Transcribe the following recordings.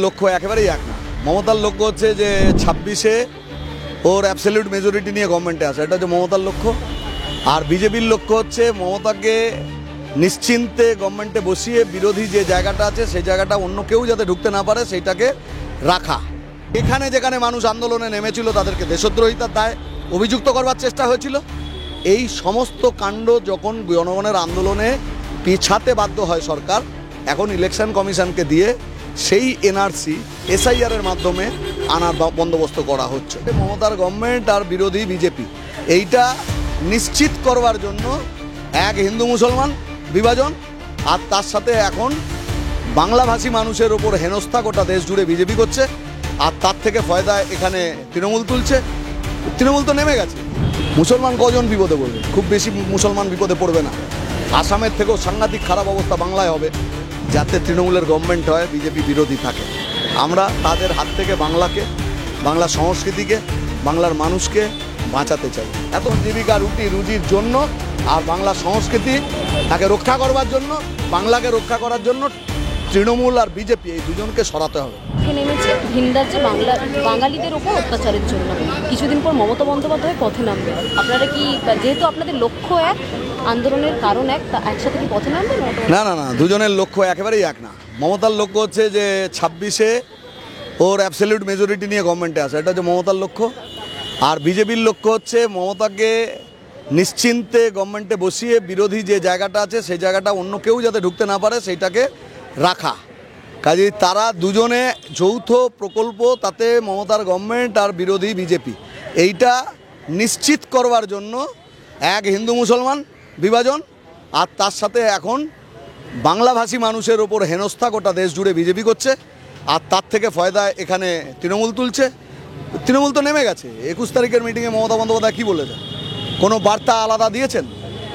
লক্ষ্য একেবারেই এক না। মমতার লক্ষ্য হচ্ছে যে 26-এ ওর অ্যাবসলিউট মেজরিটি নিয়ে গভর্নমেন্টে আসে, এটা হচ্ছে মমতার লক্ষ্য। আর বিজেপির লক্ষ্য হচ্ছে মমতাকে নিশ্চিন্তে গভর্নমেন্টে বসিয়ে বিরোধী যে জায়গাটা আছে সেই জায়গাটা অন্য কেউ যাতে ঢুকতে না পারে সেইটাকে রাখা। এখানে যেখানে মানুষ আন্দোলনে নেমেছিল তাদেরকে দেশদ্রোহিতার দায় অভিযুক্ত করবার চেষ্টা হয়েছিল। এই সমস্ত কাণ্ড যখন জনগণের আন্দোলনে পিছাতে বাধ্য হয় সরকার, এখন ইলেকশন কমিশনকে দিয়ে সেই এনআরসি এসআইআরের মাধ্যমে আনার বন্দোবস্ত করা হচ্ছে। মমতার গভর্নমেন্ট আর বিরোধী বিজেপি এইটা নিশ্চিত করবার জন্য এক হিন্দু মুসলমান বিভাজন, আর তার সাথে এখন বাংলাভাষী মানুষের ওপর হেনস্থা গোটা দেশ জুড়ে বিজেপি করছে। আর তার থেকে ফয়দা এখানে তৃণমূল তুলছে। তৃণমূল তো নেমে গেছে। মুসলমান কজন বিপদে পড়বে? খুব বেশি মুসলমান বিপদে পড়বে না। আসামের থেকেও সাংঘাতিক খারাপ অবস্থা বাংলায় হবে, যাতে তৃণমূলের গভর্নমেন্ট হয়, বিজেপি বিরোধী থাকে। আমরা তাদের হাত থেকে বাংলাকে, বাংলা সংস্কৃতিকে, বাংলার মানুষকে বাঁচাতে চাই। এত জীবিকা রুটি রুজির জন্য আর বাংলা সংস্কৃতি তাকে রক্ষা করবার জন্য, বাংলাকে রক্ষা করার জন্য তৃণমূল আর বিজেপি এই দুজনকে সরাতে হবে। নেমেছে ভিন রাজ্যে বাঙালিদের ওপর অত্যাচারের জন্য। কিছুদিন পর মমতা বন্দ্যোপাধ্যায় পথে নামবে। আপনারা কি, যেহেতু আপনাদের লক্ষ্য এক, আন্দোলনের কারণ এক, তা একসাথে কি পথে নামবে? না না না, দুজনের লক্ষ্য একেবারেই এক না। মমতার লক্ষ্য হচ্ছে যে 26-এ ওর অ্যাবসলিউট মেজরিটি নিয়ে গভর্নমেন্টে আসে, এটা হচ্ছে মমতার লক্ষ্য। আর বিজেপির লক্ষ্য হচ্ছে মমতাকে নিশ্চিন্তে গভর্নমেন্টে বসিয়ে বিরোধী যে জায়গাটা আছে সেই জায়গাটা অন্য কেউ যাতে ঢুকতে না পারে সেইটাকে রাখা। কাজেই তারা দুজনে যৌথ প্রকল্প, তাতে মমতার গভর্নমেন্ট আর বিরোধী বিজেপি এইটা নিশ্চিত করবার জন্য এক হিন্দু মুসলমান বিভাজন, আর তার সাথে এখন বাংলাভাষী মানুষের ওপর হেনস্থা গোটা দেশ জুড়ে বিজেপি করছে। আর তার থেকে ফয়দা এখানে তৃণমূল তুলছে। তৃণমূল তো নেমে গেছে। 21 তারিখের মিটিংয়ে মমতা বন্দ্যোপাধ্যায় কী বলেছেন? কোনো বার্তা আলাদা দিয়েছেন?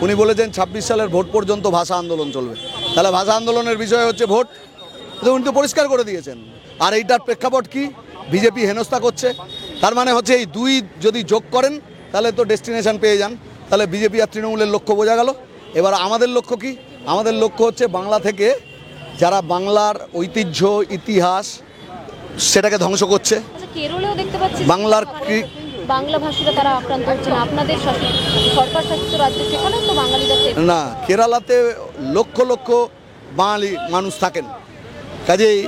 উনি বলেছেন 26 সালের ভোট পর্যন্ত ভাষা আন্দোলন চলবে। তাহলে ভাষা আন্দোলনের বিষয় হচ্ছে ভোট, উনি তো পরিষ্কার করে দিয়েছেন। আর এইটার প্রেক্ষাপট কি? বিজেপি হেনস্থা করছে। তার মানে হচ্ছে এই দুই যদি যোগ করেন তাহলে তো ডেস্টিনেশন পেয়ে যান। তাহলে বিজেপি আর তৃণমূলের লক্ষ্য বোঝা গেল। এবার আমাদের লক্ষ্য কি? আমাদের লক্ষ্য হচ্ছে বাংলা থেকে যারা বাংলার ঐতিহ্য ইতিহাস সেটাকে ধ্বংস করছে। কেরলেও দেখতে পাচ্ছি বাংলার বাংলা ভাষীরা তারা আক্রান্ত হচ্ছে না। আপনাদের সরকার শাসিত রাজ্যে সেখানেও তো বাঙালিরা না, কেরালাতে লক্ষ লক্ষ বাঙালি মানুষ থাকেন। কাজেই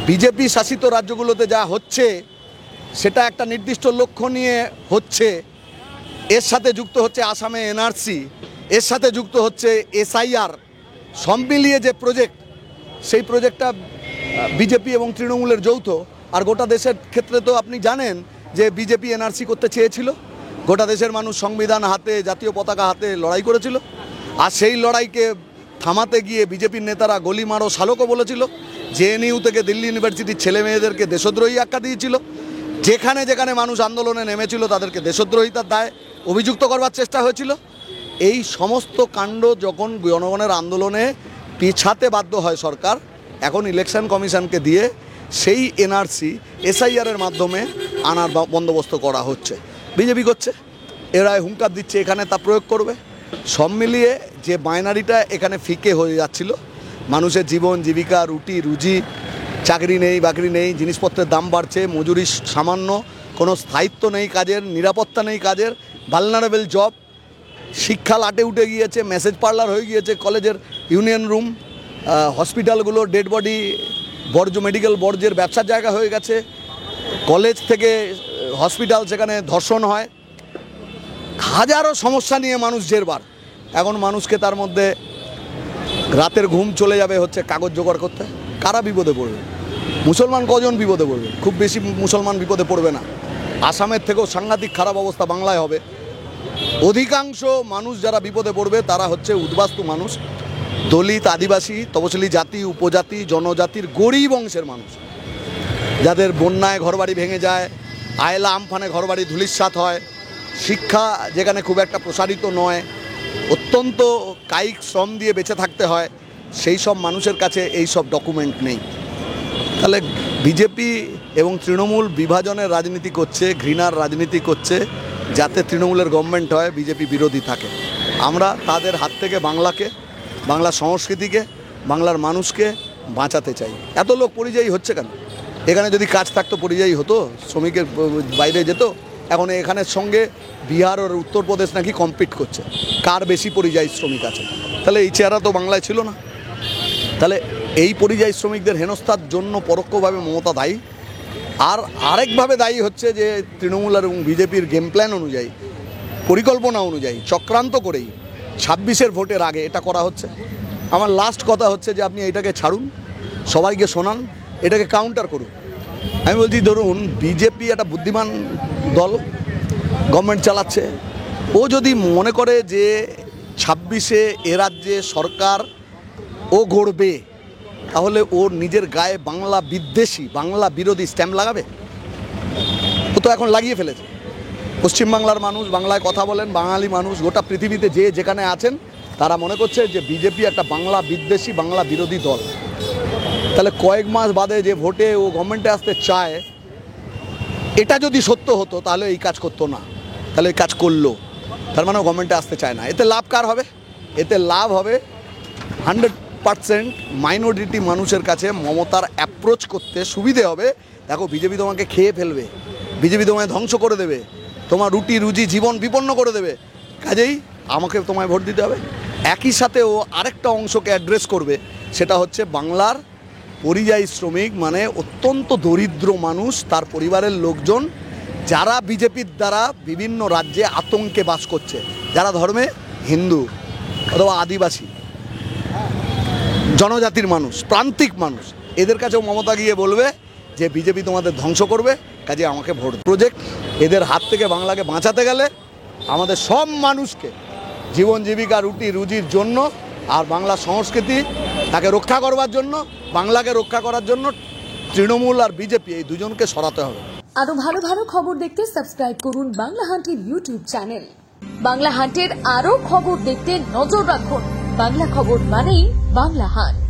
বিজেপি শাসিত রাজ্যগুলোতে যা হচ্ছে সেটা একটা নির্দিষ্ট লক্ষ্য নিয়ে হচ্ছে। এর সাথে যুক্ত হচ্ছে আসামে এনআরসি, এর সাথে যুক্ত হচ্ছে এসআইআর, সব মিলিয়ে যে প্রজেক্ট, সেই প্রজেক্টটা বিজেপি এবং তৃণমূলের যৌথ। আর গোটা দেশের ক্ষেত্রে তো আপনি জানেন যে বিজেপি এনআরসি করতে চেয়েছিল। গোটা দেশের মানুষ সংবিধান হাতে, জাতীয় পতাকা হাতে লড়াই করেছিল। আর সেই লড়াইকে থামাতে গিয়ে বিজেপির নেতারা গলি মারো শালকও বলেছিল। জেএনইউ থেকে দিল্লি ইউনিভার্সিটির ছেলে মেয়েদেরকে দেশদ্রোহী আখ্যা দিয়েছিল। যেখানে যেখানে মানুষ আন্দোলনে নেমেছিল তাদেরকে দেশদ্রোহিতার দায় অভিযুক্ত করবার চেষ্টা হয়েছিল। এই সমস্ত কাণ্ড যখন জনগণের আন্দোলনে পিছাতে বাধ্য হয় সরকার, এখন ইলেকশন কমিশনকে দিয়ে সেই এনআরসি এসআইআরের মাধ্যমে আনার বন্দোবস্ত করা হচ্ছে। বিজেপি করছে, এরা হুঙ্কার দিচ্ছে এখানে তা প্রয়োগ করবে। সব মিলিয়ে যে বাইনারিটা এখানে ফিকে হয়ে যাচ্ছিল, মানুষের জীবন জীবিকা রুটি রুজি, চাকরি নেই বাকরি নেই, জিনিসপত্রের দাম বাড়ছে, মজুরি সামান্য, কোনো স্থায়িত্ব নেই কাজের, নিরাপত্তা নেই কাজের, ভালনারেবল জব, শিক্ষা লাটে উঠে গিয়েছে, মেসেজ পার্লার হয়ে গিয়েছে কলেজের ইউনিয়ন রুম, হসপিটালগুলো ডেড বডি মেডিকেল বর্জ্যের ব্যবসার জায়গা হয়ে গেছে, কলেজ থেকে হসপিটাল সেখানে ধর্ষণ হয়, হাজারো সমস্যা নিয়ে মানুষ জেরবার। এখন মানুষকে তার মধ্যে রাতের ঘুম চলে যাবে হচ্ছে কাগজ জোগাড় করতে। কারা বিপদে পড়বে? মুসলমান কজন বিপদে পড়বে? খুব বেশি মুসলমান বিপদে পড়বে না। আসামের থেকেও সাংঘাতিক খারাপ অবস্থা বাংলায় হবে। অধিকাংশ মানুষ যারা বিপদে পড়বে তারা হচ্ছে উদ্বাস্তু মানুষ, দলিত, আদিবাসী, তপশিলি জাতি, উপজাতি, জনজাতির গরিব অংশের মানুষ, যাদের বন্যায় ঘরবাড়ি ভেঙে যায়, আয়লা আমফানে ঘরবাড়ি ধূলিসাৎ হয়, শিক্ষা যেখানে খুব একটা প্রসারিত নয়, অত্যন্ত কায়িক শ্রম দিয়ে বেঁচে থাকতে হয়, সেই সব মানুষের কাছে এই সব ডকুমেন্ট নেই। তাহলে বিজেপি এবং তৃণমূল বিভাজনের রাজনীতি করছে, ঘৃণার রাজনীতি করছে, যাতে তৃণমূলের গভর্নমেন্ট হয়, বিজেপি বিরোধী থাকে। আমরা তাদের হাত থেকে বাংলাকে, বাংলা সংস্কৃতিকে, বাংলার মানুষকে বাঁচাতে চাই। এত লোক পরিযায়ী হচ্ছে কেন? এখানে যদি কাজ থাকতো পরিযায়ী হতো, শ্রমিকের বাইরে যেত। এখন এখানের সঙ্গে বিহার আর উত্তরপ্রদেশ নাকি কম্পিট করছে কার বেশি পরিযায়ী শ্রমিক আছে। তাহলে এই চেহারা তো বাংলায় ছিল না। তাহলে এই পরিযায়ী শ্রমিকদের হেনস্থার জন্য পরোক্ষভাবে মমতা দায়ী। আর আরেকভাবে দায়ী হচ্ছে যে তৃণমূল এবং বিজেপির গেম প্ল্যান অনুযায়ী, পরিকল্পনা অনুযায়ী, চক্রান্ত করেই 26-এর ভোটের আগে এটা করা হচ্ছে। আমার লাস্ট কথা হচ্ছে যে আপনি এটাকে ছাড়ুন, সবাইকে শোনান, এটাকে কাউন্টার করুন। আমি বলছি ধরুন বিজেপি একটা বুদ্ধিমান দল, গভর্নমেন্ট চালাচ্ছে। ও যদি মনে করে যে 26-এ এ রাজ্যে সরকার ও গড়বে, তাহলে ওর নিজের গায়ে বাংলা বিদ্বেষী, বাংলা বিরোধী স্ট্যাম্প লাগাবে। ও তো এখন লাগিয়ে ফেলেছে। পশ্চিমবাংলার মানুষ, বাংলায় কথা বলেন বাঙালি মানুষ, গোটা পৃথিবীতে যে যেখানে আছেন তারা মনে করছে যে বিজেপি একটা বাংলা বিদ্বেষী, বাংলা বিরোধী দল। তাহলে কয়েক মাস বাদে যে ভোটে ও গভর্নমেন্টে আসতে চায়, এটা যদি সত্য হতো তাহলে এই কাজ করতো না। তাহলে এই কাজ করলো, তার মানে গভর্নমেন্টে আসতে চায় না। এতে লাভ কার হবে? এতে লাভ হবে 100% মাইনরিটি মানুষের কাছে। মমতার অ্যাপ্রোচ করতে সুবিধে হবে। দেখো বিজেপি তোমাকে খেয়ে ফেলবে, বিজেপি তোমায় ধ্বংস করে দেবে, তোমার রুটি রুজি জীবন বিপন্ন করে দেবে, কাজেই আমাকে তোমায় ভোট দিতে হবে। একই সাথে ও আরেকটা অংশকে অ্যাড্রেস করবে, সেটা হচ্ছে বাংলার পরিযায়ী শ্রমিক, মানে অত্যন্ত দরিদ্র মানুষ, তার পরিবারের লোকজন, যারা বিজেপির দ্বারা বিভিন্ন রাজ্যে আতঙ্কে বাস করছে, যারা ধর্মে হিন্দু অথবা আদিবাসী জনজাতির মানুষ, প্রান্তিক মানুষ, এদের কাছেও মমতা গিয়ে বলবে যে বিজেপি তোমাদের ধ্বংস করবে, কাজে আমাকে ভোট। প্রজেক্ট এদের হাত থেকে বাংলাকে বাঁচাতে গেলে আমাদের সব মানুষকে জীবন জীবিকা রুটি রুজির জন্য আর বাংলা সংস্কৃতি তাকে রক্ষা করবার জন্য, বাংলাকে রক্ষা করার জন্য তৃণমূল আর বিজেপি এই দুজনকে সরাতে হবে। আরো ভালো ভালো খবর দেখতে সাবস্ক্রাইব করুন বাংলা হান্টের ইউটিউব চ্যানেল। বাংলা হান্টের আরো খবর দেখতে নজর রাখুন। বাংলা খবর মানেই বাংলা হান্ট।